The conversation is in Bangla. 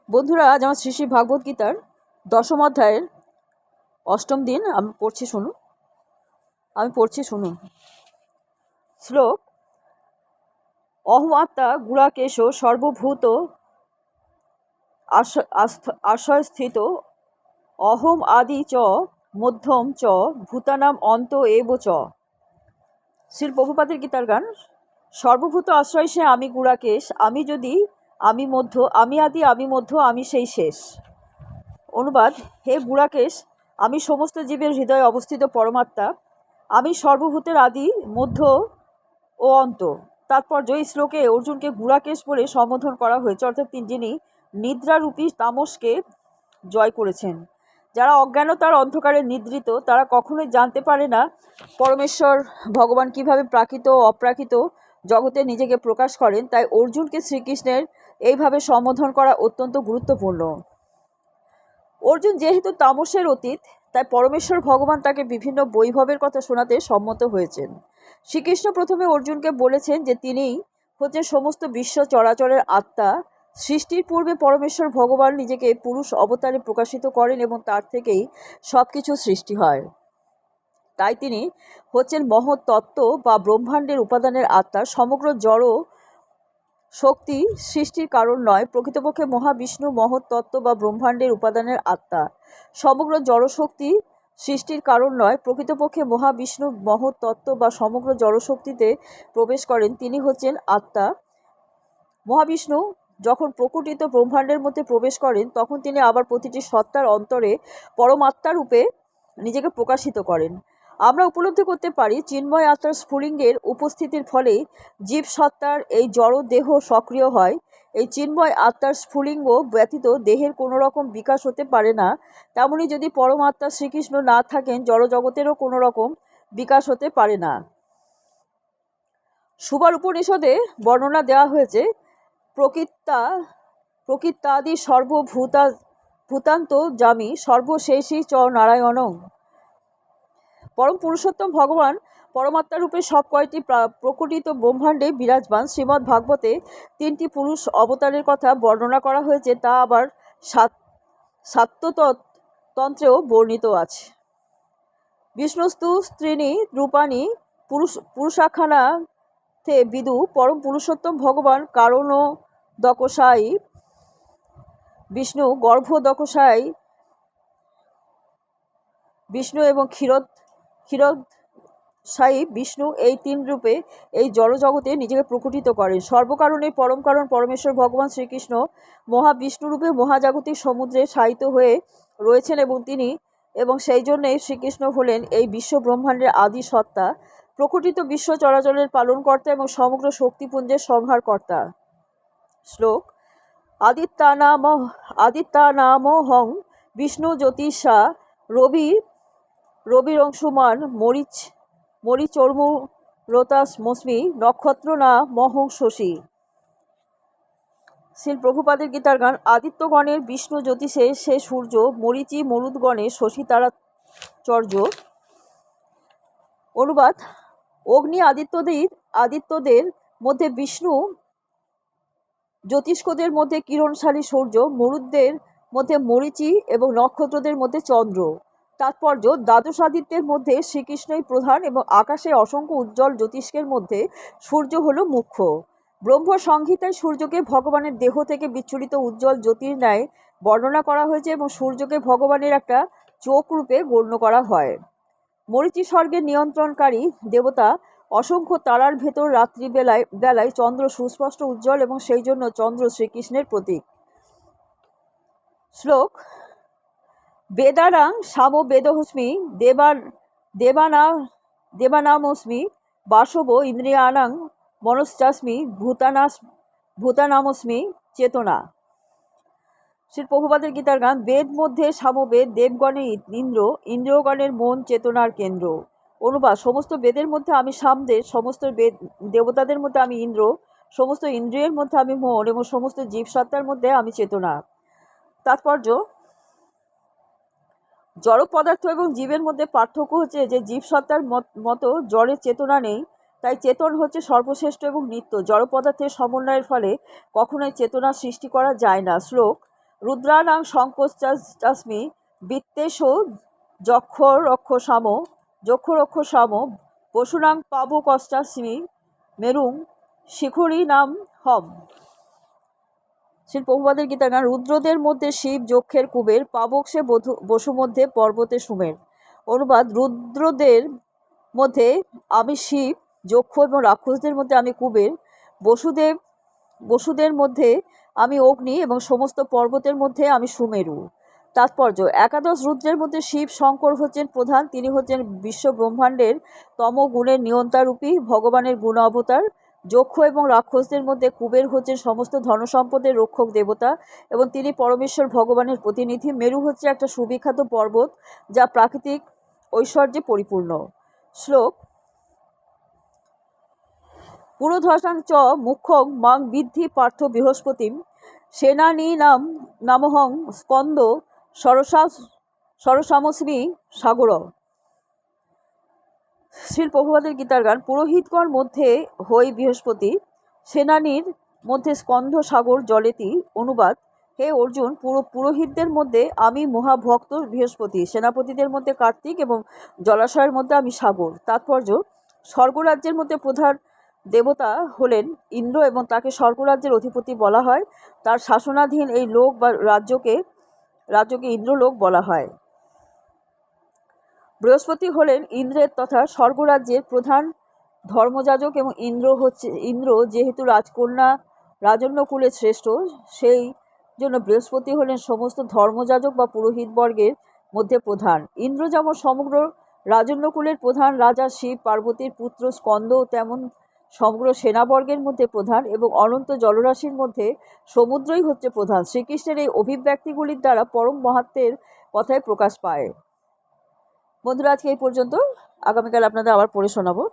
বন্ধুরা, আজ আমার শ্রী শ্রী ভাগবত গীতার 10ম অধ্যায়ের 8ম দিন আমি পড়ছি শুনুন। শ্লোক: অহমাত্মা গুড়াকেশ সর্বভূত আশ্রয়স্থিত অহম আদি চ মধ্যম চ ভূতানাম অন্ত এব চ। শ্রীল প্রভুপাদের গীতার গান। সর্বভূত আশ্রয় সে আমি গুড়াকেশ, আমি যদি, আমি মধ্য, আমি আদি, আমি মধ্য, আমি সেই শেষ। অনুবাদ: হে গুড়াকেশ, আমি সমস্ত জীবের হৃদয়ে অবস্থিত পরমাত্মা, আমি সর্বভূতের আদি, মধ্য ও অন্ত। তাৎপর্য: এই শ্লোকে অর্জুনকে গুড়াকেশ বলে সম্বোধন করা হয়েছে, অর্থাৎ যিনি নিদ্রারূপী তামসকে জয় করেছেন। যারা অজ্ঞানতার অন্ধকারে নিদ্রিত, তারা কখনোই জানতে পারে না পরমেশ্বর ভগবান কিভাবে প্রাকৃত ও অপ্রাকৃত জগতে নিজেকে প্রকাশ করেন। তাই অর্জুনকে শ্রীকৃষ্ণের এইভাবে সম্বোধন করা অত্যন্ত গুরুত্বপূর্ণ। অর্জুন যেহেতু তামসের অতীত, তাই পরমেশ্বর ভগবান তাকে বিভিন্ন বৈভবের কথা শোনাতে সম্মত হয়েছেন। শ্রীকৃষ্ণ প্রথমে অর্জুনকে বলেছেন যে তিনিই হচ্ছেন সমস্ত বিশ্ব চরাচরের আত্মা। সৃষ্টির পূর্বে পরমেশ্বর ভগবান নিজেকে পুরুষ অবতারে প্রকাশিত করেন এবং তার থেকেই সব কিছু সৃষ্টি হয়। তাই তিনি হচ্ছেন মহৎ তত্ত্ব বা ব্রহ্মাণ্ডের উপাদানের আত্মা। সমগ্র জড় শক্তি সৃষ্টির কারণ নয়, প্রকৃতপক্ষে মহাবিষ্ণু মহৎ তত্ত্ব বা ব্রহ্মাণ্ডের উপাদানের আত্মা। সমগ্র জড়শক্তি সৃষ্টির কারণ নয়, প্রকৃতপক্ষে মহাবিষ্ণু মহৎ তত্ত্ব বা সমগ্র জড়শক্তিতে প্রবেশ করেন, তিনি হচ্ছেন আত্মা। মহাবিষ্ণু যখন প্রকটিত ব্রহ্মাণ্ডের মধ্যে প্রবেশ করেন, তখন তিনি আবার প্রতিটি সত্তার অন্তরে পরমাত্মা রূপে নিজেকে প্রকাশিত করেন। আমরা উপলব্ধি করতে পারি চিন্ময় আত্মার স্ফুলিঙ্গের উপস্থিতির ফলে জীবসত্তার এই জড় দেহ সক্রিয় হয়। এই চিন্ময় আত্মার স্ফুলিঙ্গ ব্যতীত দেহের কোনো রকম বিকাশ হতে পারে না। তেমনি যদি পরমাত্মা শ্রীকৃষ্ণ না থাকেন, জড়জগতেরও কোনো রকম বিকাশ হতে পারে না। সুবার উপনিষদে বর্ণনা দেওয়া হয়েছে, প্রকৃত্যাদি ভূতান্ত জামি সর্বশেষী চ নারায়ণং। পরম পুরুষোত্তম ভগবান পরমাত্মা রূপে সব কয়টি প্রকটিত ব্রহ্মাণ্ডে বিরাজমান। শ্রীমদ্ ভাগবতে 3টি পুরুষ অবতারের কথা বর্ণনা করা হয়েছে, তা আবার শাক্ততন্ত্রেও বর্ণিত আছে। বিষ্ণুস্তু স্ত্রীণী রূপাণী পুরুষাখ্যানা তে বিদু। পরম পুরুষোত্তম ভগবান কারণোদকশায়ী বিষ্ণু, গর্ভোদকশায়ী বিষ্ণু এবং ক্ষীরোদশায়ী বিষ্ণু, এই 3 রূপে এই জড়জগতে নিজেকে প্রকটিত করেন। সর্বকারণে পরম কারণ পরমেশ্বর ভগবান শ্রীকৃষ্ণ মহাবিষ্ণুরূপে মহাজাগতিক সমুদ্রে শায়িত হয়ে রয়েছেন এবং সেই জন্যে শ্রীকৃষ্ণ হলেন এই বিশ্ব ব্রহ্মাণ্ডের আদি সত্তা, প্রকটিত বিশ্ব চরাচরের পালনকর্তা এবং সমগ্র শক্তিপুঞ্জের সংহারকর্তা। শ্লোক: আদিত্যানামহং বিষ্ণু জ্যোতিষা রবিরংশুমান মরিচর্মুরতামস্মি নক্ষত্র না মহং শশী। শ্রীল প্রভুপাদের গীতার গান। আদিত্যগণের বিষ্ণু জ্যোতিষে সে সূর্য, মরিচি মরুদগণের শশী তারাচর্য। অনুবাদ: অগ্নি আদিত্যদের মধ্যে বিষ্ণু, জ্যোতিষ্কদের মধ্যে কিরণশালী সূর্য, মরুদদের মধ্যে মরিচি এবং নক্ষত্রদের মধ্যে চন্দ্র। তাৎপর্য: দ্বাদশ আদিত্যের মধ্যে শ্রীকৃষ্ণই প্রধান এবং আকাশে অসংখ্য উজ্জ্বল জ্যোতিষ্কের মধ্যে সূর্য হল মুখ্য। ব্রহ্ম সংহিতায় সূর্যকে ভগবানের দেহ থেকে বিচ্ছুরিত উজ্জ্বল জ্যোতির ন্যায় বর্ণনা করা হয়েছে এবং সূর্যকে ভগবানের একটা চোখ রূপে গণ্য করা হয়। মরীচি স্বর্গের নিয়ন্ত্রণকারী দেবতা। অসংখ্য তারার ভেতর রাত্রি বেলায় চন্দ্র সুস্পষ্ট উজ্জ্বল এবং সেই জন্য চন্দ্র শ্রীকৃষ্ণের প্রতীক। শ্লোক: বেদানাং সামবেদহস্মি দেবানামস্মি বাসব ইন্দ্রিয়াণাং মনশ্চাস্মি ভূতানামস্মি চেতনা। শ্রী প্রভুপাদের গীতার গান। বেদ মধ্যে সামবেদ, দেবগণের ইন্দ্র, ইন্দ্রিয়গণের মন চেতনার কেন্দ্র। অনুবাদ: সমস্ত বেদের মধ্যে আমি সামদেব, সমস্ত দেবতাদের মধ্যে আমি ইন্দ্র, সমস্ত ইন্দ্রিয়ের মধ্যে আমি মন এবং সমস্ত জীবসত্তার মধ্যে আমি চেতনা। তাৎপর্য: জড় পদার্থ এবং জীবের মধ্যে পার্থক্য হচ্ছে যে জীবসত্তার মতো জড়ের চেতনা নেই, তাই চেতন হচ্ছে সর্বশ্রেষ্ঠ এবং নিত্য। জড় পদার্থের সমন্বয়ের ফলে কখনোই চেতনা সৃষ্টি করা যায় না। শ্লোক: রুদ্রানাং সংকোচাস্মি বৃত্তেষু যক্ষ রক্ষ সাম পশুনাং পাবকশ্চাস্মি মেরুং শিখরিনাম হম। শ্রী প্রভুপাদের গীতার গান। রুদ্রদের মধ্যে শিব, যক্ষের কুবের, পাবক সে বসু মধ্যে পর্বতে সুমের। অনুবাদ। রুদ্রদের মধ্যে আমি শিব, যক্ষ এবং রাক্ষসদের মধ্যে আমি কুবের, বসুদের মধ্যে আমি অগ্নি এবং সমস্ত পর্বতের মধ্যে আমি সুমেরু। তাৎপর্য। একাদশ রুদ্রের মধ্যে শিব শঙ্কর হচ্ছেন প্রধান। তিনি হচ্ছেন বিশ্ব ব্রহ্মাণ্ডের তম গুণের নিয়ন্তারূপী ভগবানের গুণ অবতার। যক্ষ এবং রাক্ষসদের মধ্যে কুবের হচ্ছেন সমস্ত ধনসম্পদের রক্ষক দেবতা এবং তিনি পরমেশ্বর ভগবানের প্রতিনিধি। মেরু হচ্ছে একটা সুবিখ্যাত পর্বত যা প্রাকৃতিক ঐশ্বর্যে পরিপূর্ণ। শ্লোক। পুরোধসাং চ মুখ্যং মাং বিদ্ধি পার্থ বৃহস্পতিম সেনানীনামহং স্কন্দ সরসামস্মি সাগর। শ্রীল প্রভুপাদের গীতার গান। পুরোহিতগণ মধ্যে হই বৃহস্পতি, সেনানীর মধ্যে স্কন্ধ সাগর জলেতি। অনুবাদ। হে অর্জুন, পুরোহিতদের মধ্যে আমি মহাভক্ত বৃহস্পতি, সেনাপতিদের মধ্যে কার্তিক এবং জলাশয়ের মধ্যে আমি সাগর। তাৎপর্য। স্বর্গরাজ্যের মধ্যে প্রধান দেবতা হলেন ইন্দ্র এবং তাকে স্বর্গরাজ্যের অধিপতি বলা হয়। তার শাসনাধীন এই লোক বা রাজ্যকে ইন্দ্রলোক বলা হয়। বৃহস্পতি হলেন ইন্দ্রের তথা স্বর্গরাজ্যের প্রধান ধর্মযাজক এবং ইন্দ্র যেহেতু রাজকন্যা রাজন্যকুলের শ্রেষ্ঠ, সেই জন্য বৃহস্পতি হলেন সমস্ত ধর্মযাজক বা পুরোহিতবর্গের মধ্যে প্রধান। ইন্দ্র যেমন সমগ্র রাজন্যকুলের প্রধান, রাজা শিব পার্বতীর পুত্র স্কন্দ তেমন সমগ্র সেনাবর্গের মধ্যে প্রধান এবং অনন্ত জলরাশির মধ্যে সমুদ্রই হচ্ছে প্রধান। শ্রীকৃষ্ণের এই অভিব্যক্তিগুলির দ্বারা পরম মাহাত্ম্যের কথায় প্রকাশ পায়। বন্ধুরা, আজকে এই পর্যন্ত। আগামীকাল আপনাদের আবার পড়ে শোনাবো।